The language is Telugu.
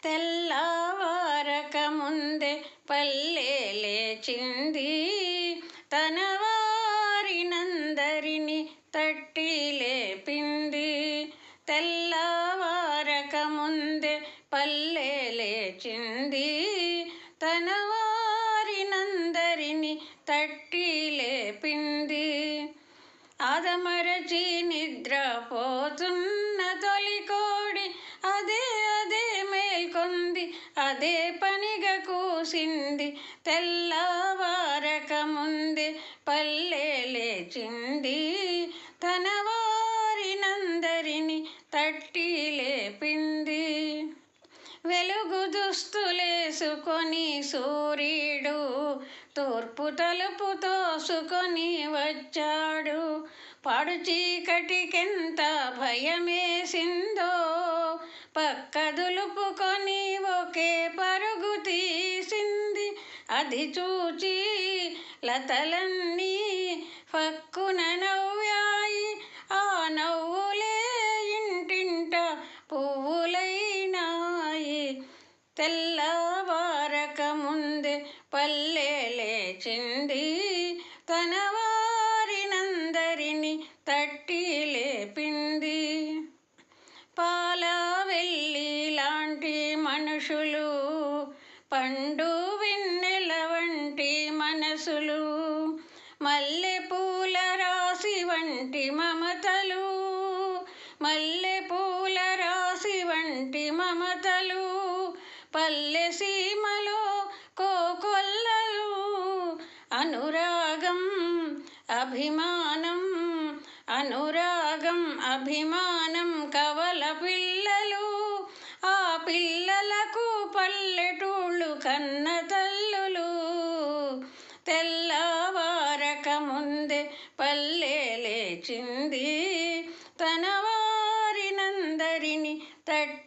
తెల్లవారక ముందే పల్లె లేచింది, తన వారినందరినీ తట్టి లేపింది. తెల్లవారక ముందే పల్లె లేచింది, తన వారినందరినీ తట్టి లేపింది. ఆదమరచి నిద్రపోతున్న తొలికోడి అదే మేల్కొంది, అదే పనిగా కూసింది. తెల్లవారక ముందే పల్లె లేచింది, తన వారినందరినీ తట్టి లేపింది. వెలుగు దుస్తులేసుకొని సూర్యుడు తూర్పు తలుపు తోసుకొని వచ్చాడు. పాడు చీకటికెంత భయమేసిందో, పక్క దులుపుకొని ఒకే పరుగు తీసింది. అది చూచి లతలన్నీ ఫక్కున నవ్వాయి, ఆ నవ్వులే ఇంటింట పువ్వులైనాయి. తెల్లవారక ముందే పల్లె లేచింది, తన వారినందరినీ తట్టి లేపింది. పాల వెల్లి లాంటి మనుషులు, పండు వెన్నెల వంటి మనసులు, మల్లె పూల రాశి వంటి మమతలు, మల్లె పూల రాశి వంటి మమతలు, పల్లె సీమలో కోకొల్లలు, అనురాగం అభిమానం, అనురాగం అభిమానం కవల పిల్లలు, ఆ పిల్లలకు పల్లెటూళ్ళు కన్న తల్లులు. తెల్లవారక ముందే పల్లె లేచింది, తన వారినందరినీ తట్టి